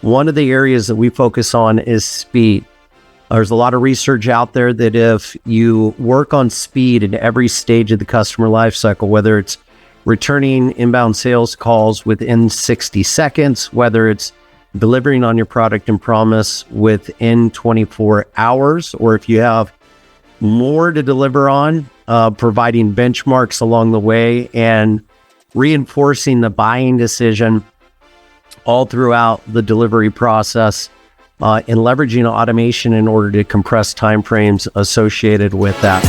One of the areas that we focus on is speed. There's a lot of research out there that if you work on speed in every stage of the customer lifecycle, whether it's returning inbound sales calls within 60 seconds, whether it's delivering on your product and promise within 24 hours, or if you have more to deliver on, providing benchmarks along the way and reinforcing the buying decision all throughout the delivery process, and leveraging automation in order to compress timeframes associated with that.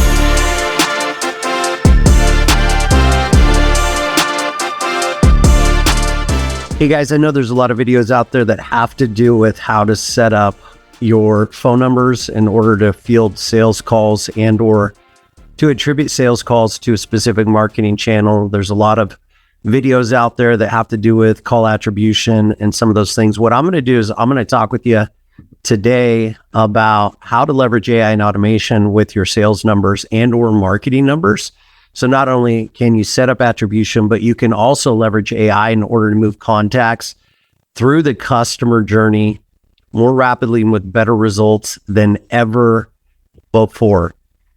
Hey guys, I know there's a lot of videos out there that have to do with how to set up your phone numbers in order to field sales calls and or to attribute sales calls to a specific marketing channel. There's a lot of videos out there that have to do with call attribution and some of those things. What I'm going to do is I'm going to talk with you today about how to leverage AI and automation with your sales numbers and or marketing numbers. So not only can you set up attribution, but you can also leverage AI in order to move contacts through the customer journey more rapidly and with better results than ever before.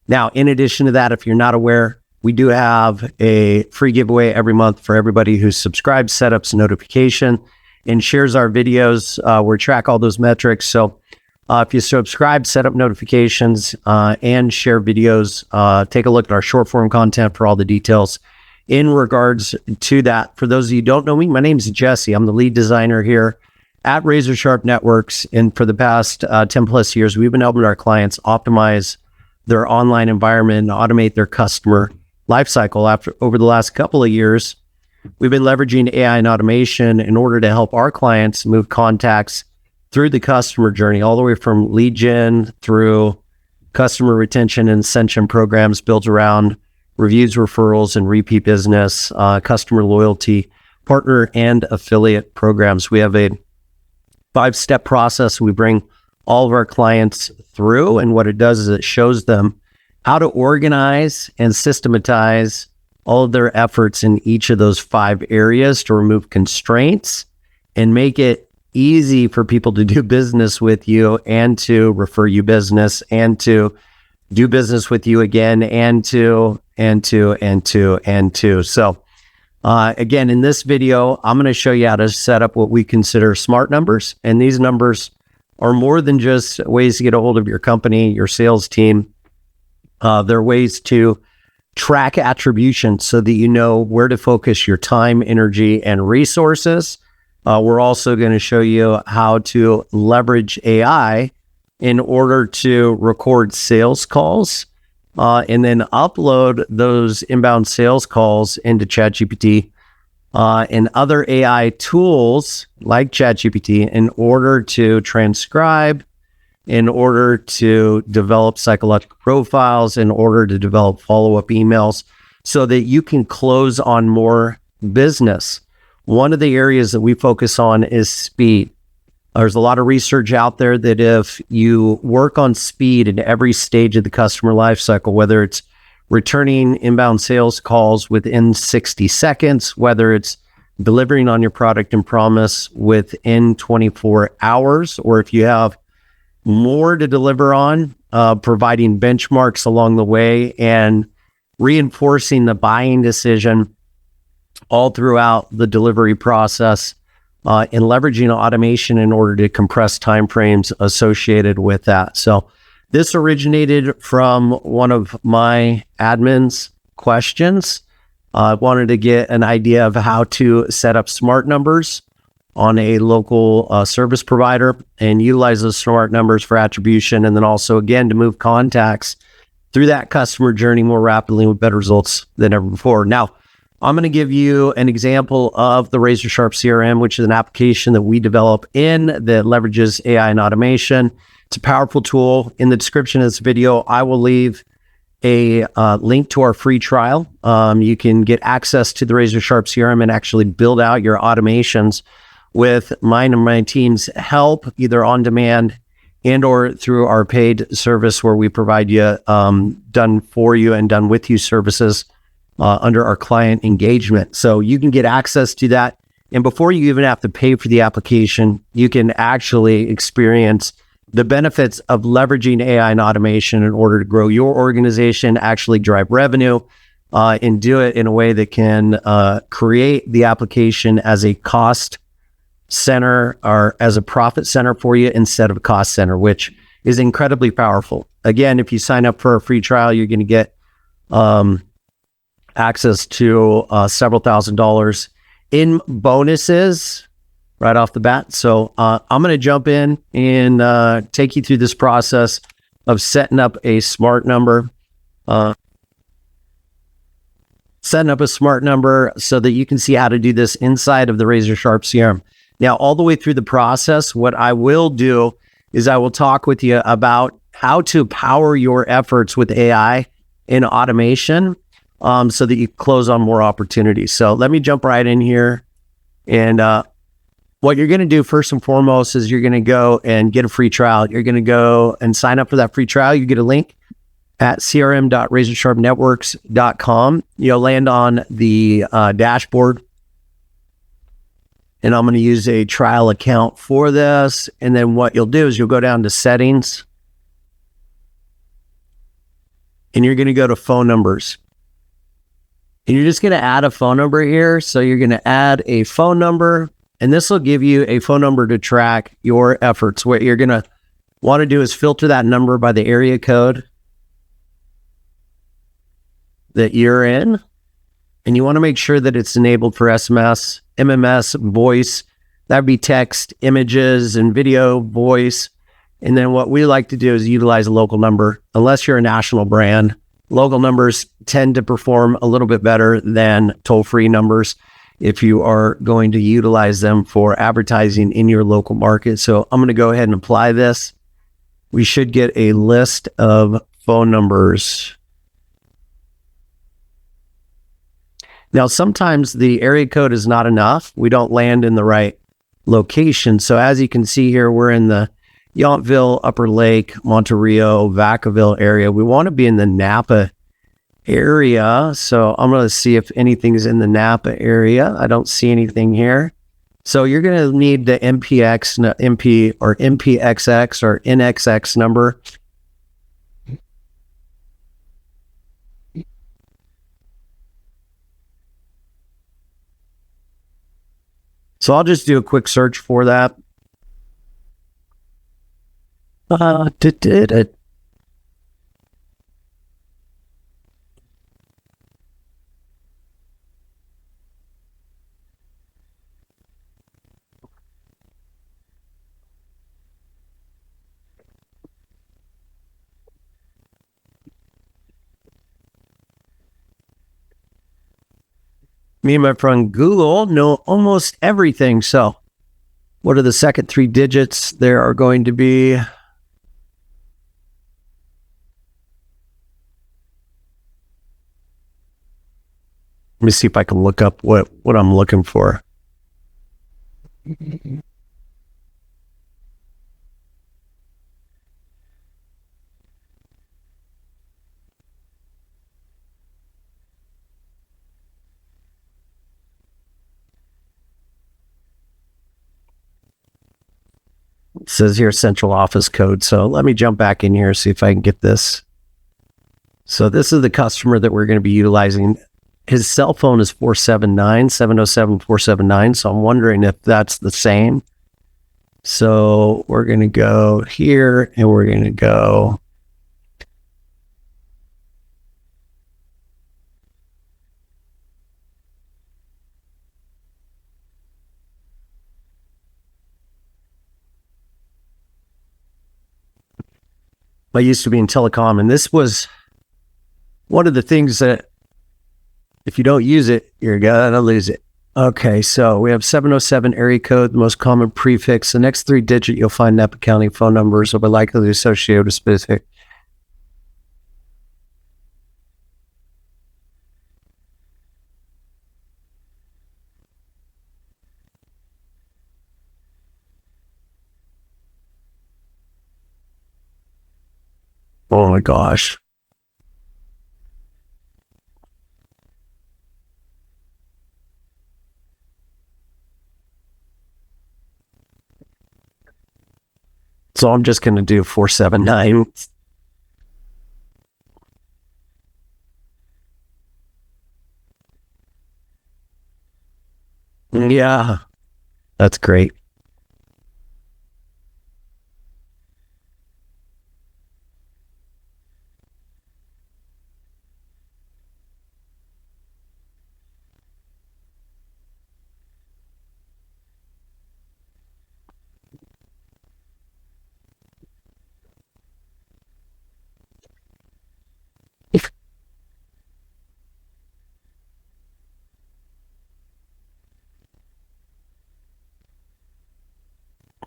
Now, in addition to that, if you're not aware, we do have a free giveaway every month for everybody who subscribes, setups, notification, and shares our videos. We track all those metrics. So if you subscribe, set up notifications, and share videos, take a look at our short form content for all the details in regards to that. For those of you who don't know me, my name is Jesse. I'm the lead designer here at RazorSharp Networks. And for the past 10 plus years, we've been helping our clients optimize their online environment and automate their customer lifecycle. Over the last couple of years, we've been leveraging AI and automation in order to help our clients move contacts through the customer journey, all the way from lead gen through customer retention and ascension programs built around reviews, referrals, and repeat business, customer loyalty, partner and affiliate programs. We have a 5-step process we bring all of our clients through. And what it does is it shows them how to organize and systematize all of their efforts in each of those 5 areas to remove constraints and make it easy for people to do business with you and to refer you business and to do business with you again and to. So again, in this video, I'm going to show you how to set up what we consider smart numbers. And these numbers are more than just ways to get a hold of your company, your sales team. They're ways to track attribution so that you know where to focus your time, energy, and resources. We're also going to show you how to leverage AI in order to record sales calls and then upload those inbound sales calls into ChatGPT and other AI tools like ChatGPT in order to transcribe, in order to develop psychological profiles, in order to develop follow-up emails so that you can close on more business. One of the areas that we focus on is speed. There's a lot of research out there that if you work on speed in every stage of the customer lifecycle, whether it's returning inbound sales calls within 60 seconds, whether it's delivering on your product and promise within 24 hours, or if you have more to deliver on, providing benchmarks along the way and reinforcing the buying decision all throughout the delivery process, and leveraging automation in order to compress timeframes associated with that. So this originated from one of my admin's questions. I wanted to get an idea of how to set up smart numbers on a local service provider and utilize those smart numbers for attribution, and then also, again, to move contacts through that customer journey more rapidly with better results than ever before. Now, I'm going to give you an example of the RazorSharp CRM, which is an application that we develop that leverages AI and automation. It's a powerful tool. In the description of this video, I will leave a link to our free trial. You can get access to the RazorSharp CRM and actually build out your automations with mine and my team's help, either on demand and or through our paid service where we provide you done for you and done with you services under our client engagement. So you can get access to that And before you even have to pay for the application, you can actually experience the benefits of leveraging AI and automation in order to grow your organization, actually drive revenue, and do it in a way that can create the application as a cost center or as a profit center for you instead of a cost center, which is incredibly powerful. Again, if you sign up for a free trial, you're going to get access to several $1,000s in bonuses right off the bat. So I'm going to jump in and take you through this process of setting up a smart number. Setting up a smart number so that you can see how to do this inside of the RazorSharp CRM. Now, all the way through the process, what I will do is I will talk with you about how to power your efforts with AI and automation so that you close on more opportunities. So let me jump right in here. And what you're going to do first and foremost is you're going to go and get a free trial. You're going to go and sign up for that free trial. You get a link at crm.razorsharpnetworks.com. You'll land on the dashboard. And I'm going to use a trial account for this. And then what you'll do is you'll go down to settings. And you're going to go to phone numbers. And you're just going to add a phone number here. So you're going to add a phone number. And this will give you a phone number to track your efforts. What you're going to want to do is filter that number by the area code that you're in. And you want to make sure that it's enabled for SMS, MMS, voice. That'd be text, images, and video, voice. And then what we like to do is utilize a local number. Unless you're a national brand, local numbers tend to perform a little bit better than toll-free numbers if you are going to utilize them for advertising in your local market. So I'm going to go ahead and apply this. We should get a list of phone numbers. Now, sometimes the area code is not enough. We don't land in the right location. So as you can see here, we're in the Yountville, Upper Lake, Monterey, Vacaville area. We want to be in the Napa area. So I'm going to see if anything's in the Napa area. I don't see anything here. So you're going to need the MP or MPXX or NXX number. So I'll just do a quick search for that. Me and my friend Google know almost everything. So what are the second three digits? There are going to be... Let me see if I can look up what I'm looking for. It says here central office code. So let me jump back in here, see if I can get this. So this is the customer that we're going to be utilizing. His cell phone is 479-707-479. So I'm wondering if that's the same. So we're going to go here and we're going to go. I used to be in telecom, and this was one of the things that if you don't use it, you're gonna lose it. Okay, so we have 707 area code, the most common prefix. The next three digit you'll find Napa County phone numbers will be likely associated with specific. Oh my gosh. So I'm just going to do 479. Yeah, that's great.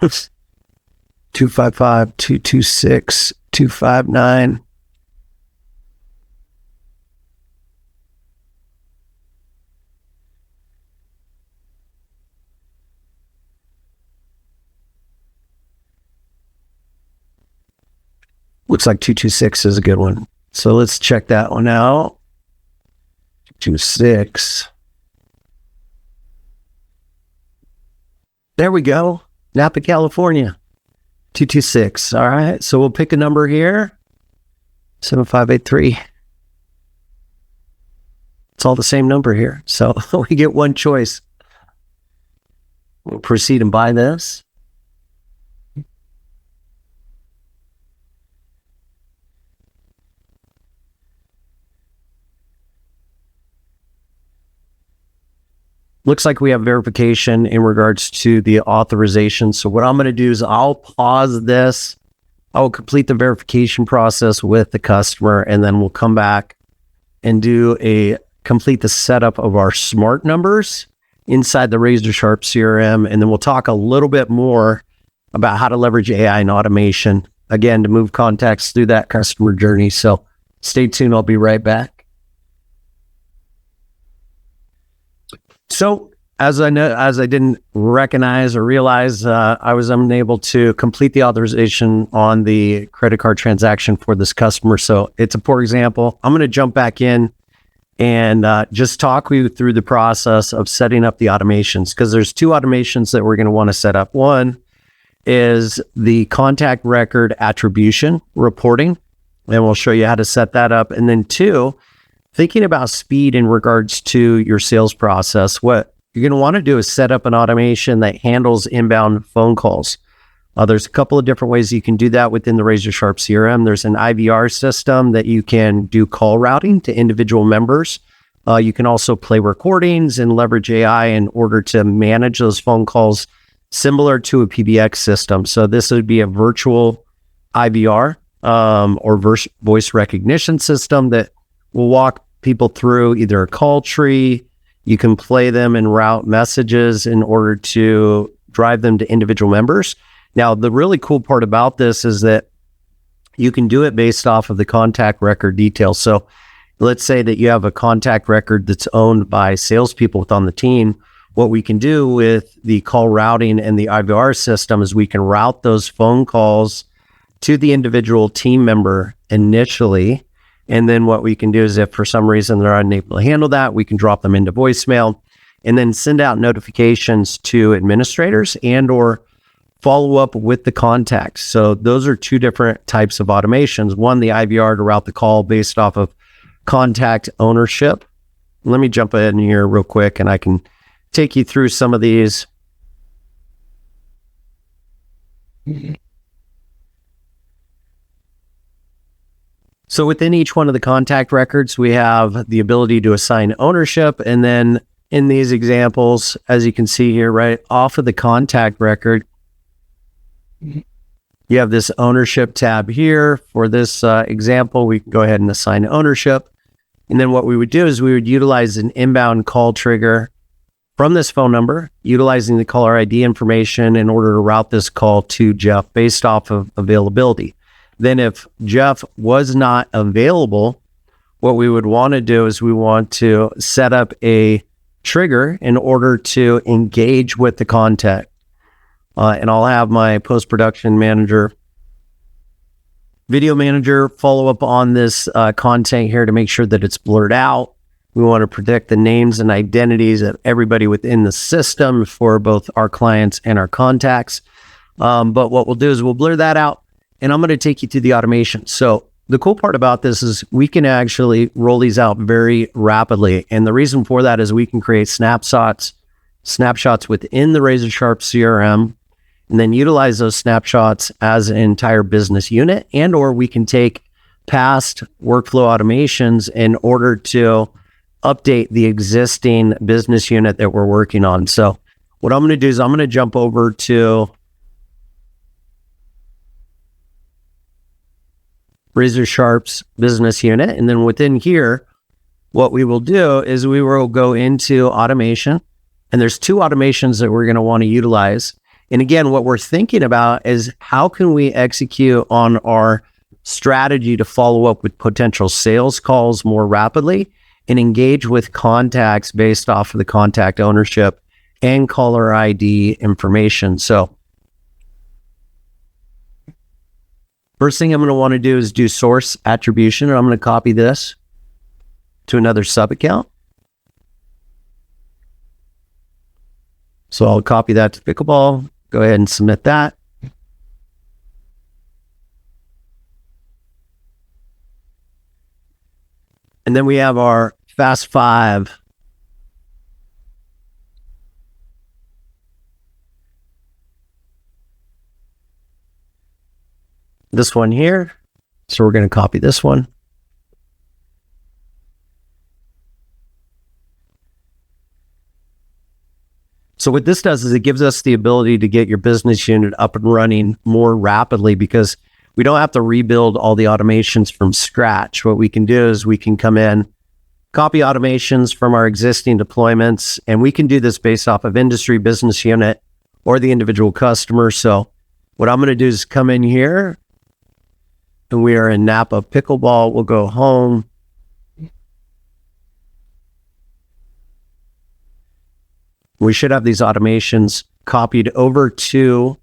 Oops. 255, 226, 259. Looks like 226 is a good one. So let's check that one out. 226. There we go. Napa, California. 226. All right. So we'll pick a number here. 7583. It's all the same number here. So we get one choice. We'll proceed and buy this. Looks like we have verification in regards to the authorization. So what I'm going to do is I'll pause this. I will complete the verification process with the customer, and then we'll come back and complete the setup of our smart numbers inside the RazorSharp CRM. And then we'll talk a little bit more about how to leverage AI and automation, again, to move contacts through that customer journey. So stay tuned. I'll be right back. So as I didn't recognize or realize, I was unable to complete the authorization on the credit card transaction for this customer. So it's a poor example. I'm going to jump back in and just talk you through the process of setting up the automations, because there's two automations that we're going to want to set up. One is the contact record attribution reporting, and we'll show you how to set that up. And then two, thinking about speed in regards to your sales process. What you're going to want to do is set up an automation that handles inbound phone calls. There's a couple of different ways you can do that within the RazorSharp CRM. There's an IVR system that you can do call routing to individual members. You can also play recordings and leverage AI in order to manage those phone calls, similar to a PBX system. So this would be a virtual IVR or voice recognition system that will walk people through either a call tree. You can play them and route messages in order to drive them to individual members. Now, the really cool part about this is that you can do it based off of the contact record details. So let's say that you have a contact record that's owned by salespeople within the team. What we can do with the call routing and the IVR system is we can route those phone calls to the individual team member initially. And then what we can do is, if for some reason they're unable to handle that, we can drop them into voicemail and then send out notifications to administrators and or follow up with the contacts. So those are two different types of automations. One, the IVR to route the call based off of contact ownership. Let me jump in here real quick and I can take you through some of these. So within each one of the contact records, we have the ability to assign ownership. And then in these examples, as you can see here, right off of the contact record, you have this ownership tab here. For this example, we can go ahead and assign ownership. And then what we would do is we would utilize an inbound call trigger from this phone number, utilizing the caller ID information in order to route this call to Jeff based off of availability. Then if Jeff was not available, what we would want to do is we want to set up a trigger in order to engage with the contact. And I'll have my post-production manager, video manager, follow up on this content here to make sure that it's blurred out. We want to protect the names and identities of everybody within the system for both our clients and our contacts. But what we'll do is we'll blur that out, and I'm going to take you to the automation. So the cool part about this is we can actually roll these out very rapidly. And the reason for that is we can create snapshots within the RazorSharp CRM, and then utilize those snapshots as an entire business unit, and or we can take past workflow automations in order to update the existing business unit that we're working on. So what I'm going to do is I'm going to jump over to RazorSharp's business unit. And then within here, what we will do is we will go into automation. And there's two automations that we're going to want to utilize. And again, what we're thinking about is how can we execute on our strategy to follow up with potential sales calls more rapidly and engage with contacts based off of the contact ownership and caller ID information. So first thing I'm going to want to do is do source attribution, and I'm going to copy this to another sub account. So I'll copy that to Pickleball, go ahead and submit that. And then we have our Fast 5. This one here. So we're going to copy this one. So what this does is it gives us the ability to get your business unit up and running more rapidly, because we don't have to rebuild all the automations from scratch. What we can do is we can come in, copy automations from our existing deployments, and we can do this based off of industry, business unit, or the individual customer. So what I'm going to do is come in here, and we are in Napa Pickleball. We'll go home. We should have these automations copied over to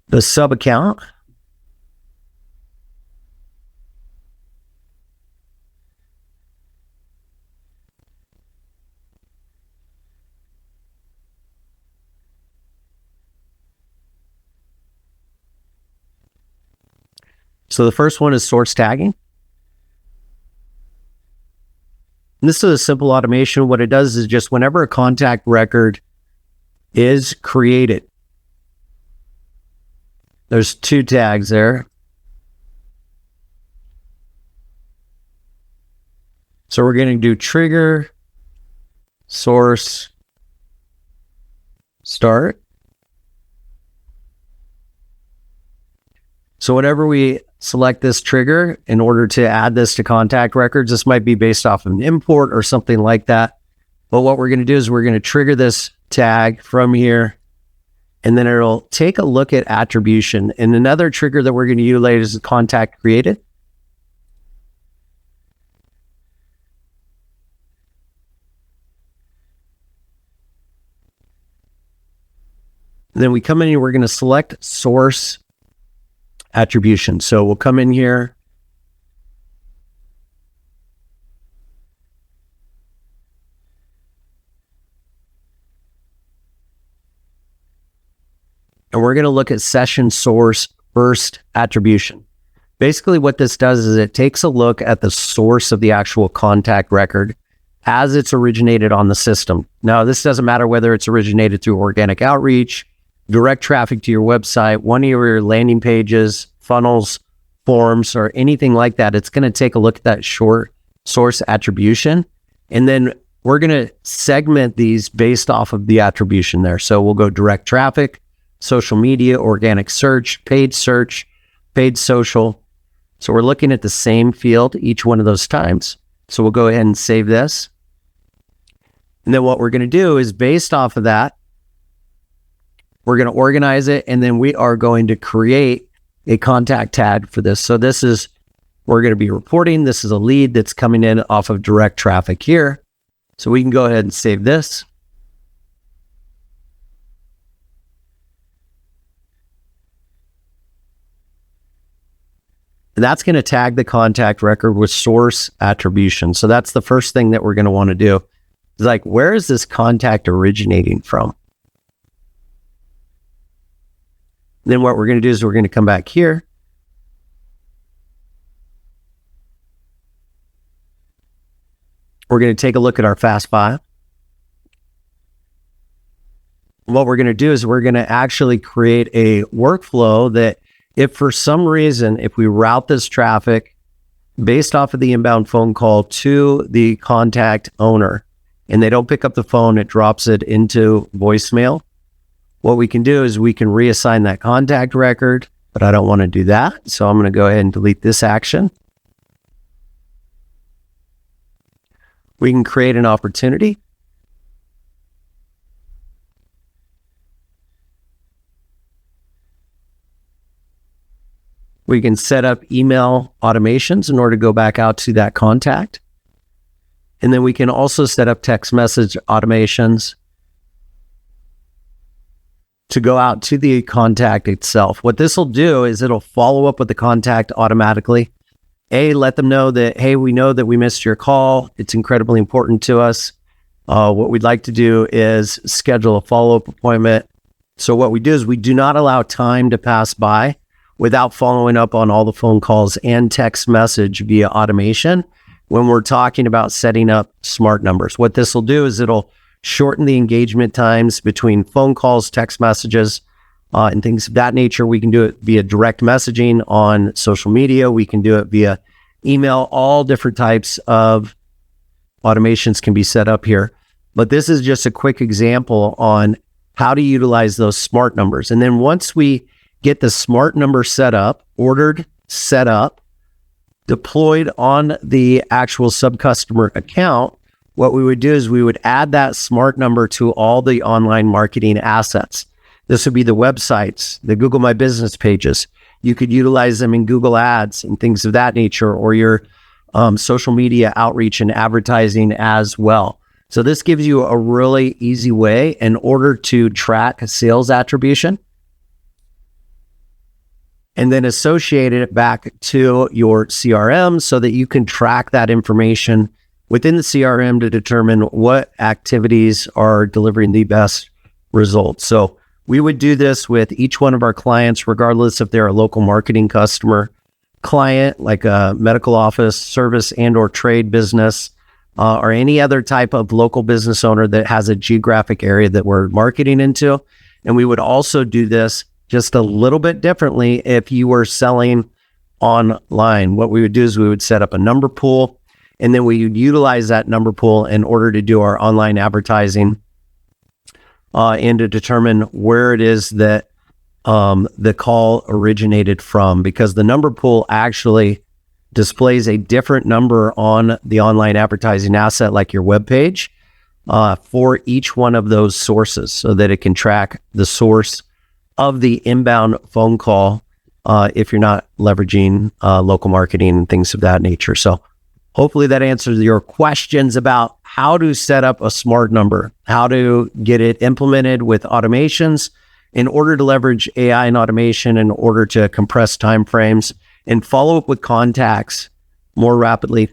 the sub account. So the first one is source tagging. And this is a simple automation. What it does is just whenever a contact record is created, there's two tags there. So we're going to do trigger, source, start. So whenever we select this trigger in order to add this to contact records, this might be based off of an import or something like that. But what we're going to do is we're going to trigger this tag from here, and then it'll take a look at attribution. And another trigger that we're going to utilize is contact created. And then we come in here, we're going to select source attribution. So we'll come in here. And we're going to look at session source first attribution. Basically what this does is it takes a look at the source of the actual contact record as it's originated on the system. Now, this doesn't matter whether it's originated through organic outreach, direct traffic to your website, one of your landing pages, funnels, forms, or anything like that. It's going to take a look at that short source attribution. And then we're going to segment these based off of the attribution there. So we'll go direct traffic, social media, organic search, paid social. So we're looking at the same field each one of those times. So we'll go ahead and save this. And then what we're going to do is based off of that, we're going to organize it, and then we are going to create a contact tag for this. So this is, we're going to be reporting, this is a lead that's coming in off of direct traffic here. So we can go ahead and save this. And that's going to tag the contact record with source attribution. So that's the first thing that we're going to want to do. It's like, where is this contact originating from? then what we're going to do is we're going to come back here. We're going to take a look at our fast file. What we're going to do is we're going to actually create a workflow that if for some reason, if we route this traffic based off of the inbound phone call to the contact owner and they don't pick up the phone, it drops it into voicemail. What we can do is we can reassign that contact record, but I don't want to do that. So I'm going to go ahead and delete this action. We can create an opportunity. We can set up email automations in order to go back out to that contact. And then we can also set up text message automations to go out to the contact itself. What this will do is it'll follow up with the contact automatically. Let them know that, hey, we know that we missed your call. It's incredibly important to us. What we'd like to do is schedule a follow-up appointment. So what we do is we do not allow time to pass by without following up on all the phone calls and text message via automation when we're talking about setting up smart numbers. What this will do is it'll shorten the engagement times between phone calls, text messages, and things of that nature. We can do it via direct messaging on social media. We can do it via email. All different types of automations can be set up here. But this is just a quick example on how to utilize those smart numbers. And then once we get the smart number set up, ordered, set up, deployed on the actual sub-customer account, what we would do is we would add that smart number to all the online marketing assets. This would be the websites, the Google My Business pages. You could utilize them in Google Ads and things of that nature, or your social media outreach and advertising as well. So this gives you a really easy way in order to track sales attribution and then associate it back to your CRM so that you can track that information within the CRM to determine what activities are delivering the best results. So we would do this with each one of our clients, regardless if they're a local marketing customer, client, like a medical office, service and or trade business, or any other type of local business owner that has a geographic area that we're marketing into. And we would also do this just a little bit differently if you were selling online. What we would do is we would set up a number pool, and then we would utilize that number pool in order to do our online advertising and to determine where it is that the call originated from, because the number pool actually displays a different number on the online advertising asset, like your web page, for each one of those sources so that it can track the source of the inbound phone call if you're not leveraging local marketing and things of that nature. So hopefully that answers your questions about how to set up a smart number, how to get it implemented with automations in order to leverage AI and automation in order to compress timeframes and follow up with contacts more rapidly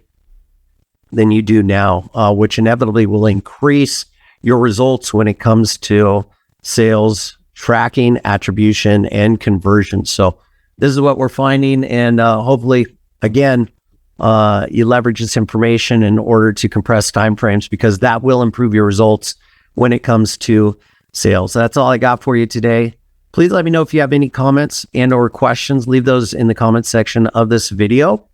than you do now, which inevitably will increase your results when it comes to sales, tracking, attribution, and conversion. So this is what we're finding. And hopefully, again, you leverage this information in order to compress timeframes, because that will improve your results when it comes to sales. That's all I got for you today. Please let me know if you have any comments and or questions. Leave those in the comments section of this video,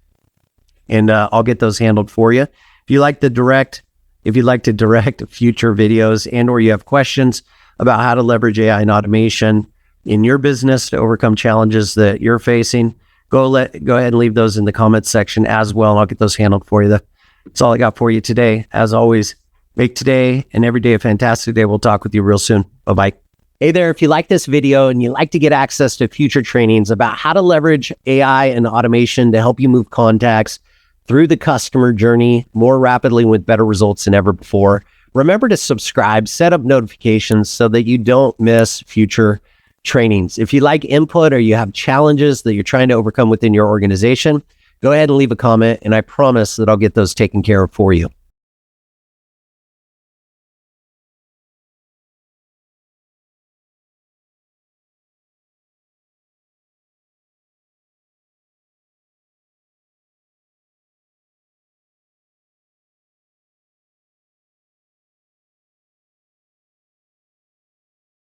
and I'll get those handled for you. If you'd like to direct future videos and or you have questions about how to leverage AI and automation in your business to overcome challenges that you're facing, go ahead and leave those in the comments section as well, and I'll get those handled for you. That's all I got for you today. As always, make today and every day a fantastic day. We'll talk with you real soon. Bye-bye. Hey there, if you like this video and you'd like to get access to future trainings about how to leverage AI and automation to help you move contacts through the customer journey more rapidly with better results than ever before, remember to subscribe, set up notifications so that you don't miss future trainings. If you like input or you have challenges that you're trying to overcome within your organization, go ahead and leave a comment, and I promise that I'll get those taken care of for you.